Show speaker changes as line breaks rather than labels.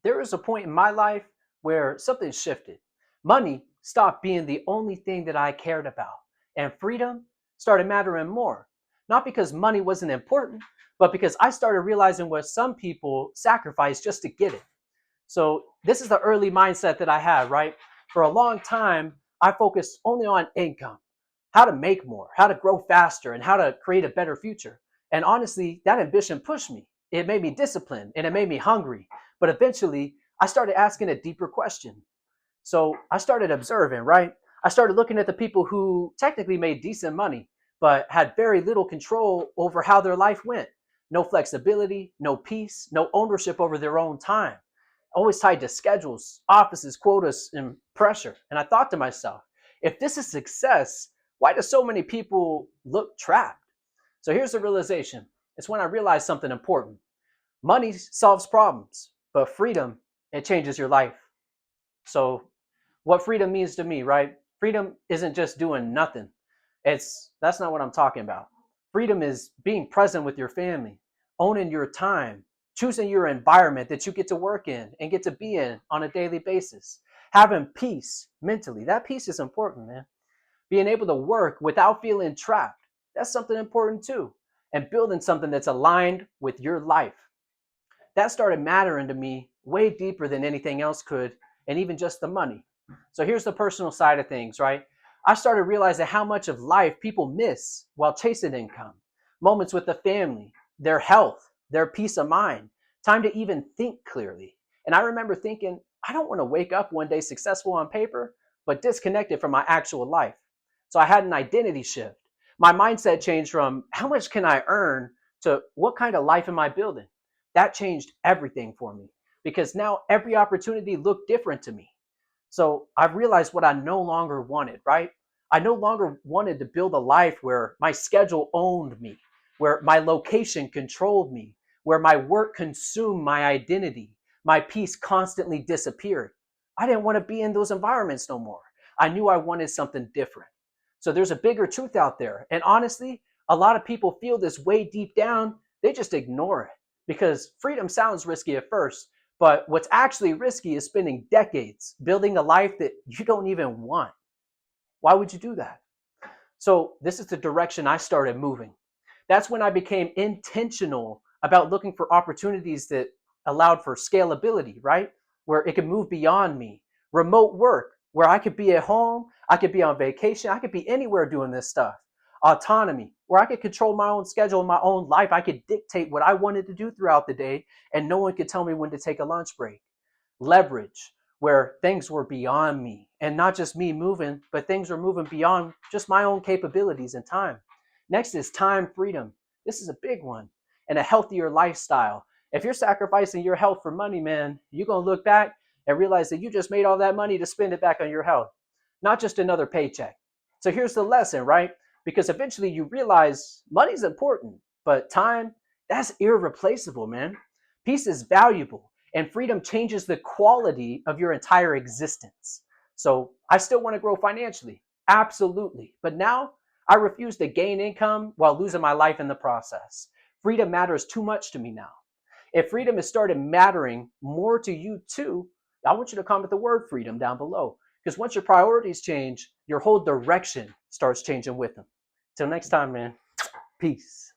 there was a point in my life where something shifted. Money stopped being the only thing that I cared about, and freedom started mattering more. Not because money wasn't important, but because I started realizing what some people sacrifice just to get it. So, this is the early mindset that I had, right? For a long time, I focused only on income, how to make more, how to grow faster, and how to create a better future. And honestly, that ambition pushed me. It made me disciplined and it made me hungry. But eventually, I started asking a deeper question. So I started observing, right? I started looking at the people who technically made decent money, but had very little control over how their life went. No flexibility, no peace, no ownership over their own time. Always tied to schedules, offices, quotas, and pressure. And I thought to myself, if this is success, why do so many people look trapped? So here's the realization. It's when I realized something important. Money solves problems, but freedom, it changes your life. So what freedom means to me, right? Freedom isn't just doing nothing. That's not what I'm talking about. Freedom is being present with your family, owning your time, choosing your environment that you get to work in and get to be in on a daily basis, having peace mentally. That peace is important, man. Being able to work without feeling trapped. That's something important too. And building something that's aligned with your life. That started mattering to me way deeper than anything else could, and even just the money. So here's the personal side of things, right? I started realizing how much of life people miss while chasing income. Moments with the family, their health, their peace of mind, time to even think clearly. And I remember thinking, I don't want to wake up one day successful on paper, but disconnected from my actual life. So I had an identity shift. My mindset changed from how much can I earn to what kind of life am I building? That changed everything for me because now every opportunity looked different to me. So I realized what I no longer wanted, right? I no longer wanted to build a life where my schedule owned me, where my location controlled me, where my work consumed my identity, my peace constantly disappeared. I didn't want to be in those environments no more. I knew I wanted something different. So there's a bigger truth out there. And honestly, a lot of people feel this way deep down, they just ignore it because freedom sounds risky at first, but what's actually risky is spending decades building a life that you don't even want. Why would you do that? So, this is the direction I started moving. That's when I became intentional about looking for opportunities that allowed for scalability, right? Where it could move beyond me. Remote work, where I could be at home, I could be on vacation, I could be anywhere doing this stuff. Autonomy, where I could control my own schedule, my own life. I could dictate what I wanted to do throughout the day, and no one could tell me when to take a lunch break. Leverage, where things were beyond me and not just me moving, but things were moving beyond just my own capabilities and time. Next is time freedom. This is a big one, and a healthier lifestyle. If you're sacrificing your health for money, man, you're going to look back and realize that you just made all that money to spend it back on your health, not just another paycheck. So here's the lesson, right? Because eventually you realize money's important, but time, that's irreplaceable, man. Peace is valuable, and freedom changes the quality of your entire existence. So I still want to grow financially, absolutely. But now I refuse to gain income while losing my life in the process. Freedom matters too much to me now. If freedom has started mattering more to you too, I want you to comment the word freedom down below. Because once your priorities change, your whole direction starts changing with them. Till next time, man. Peace.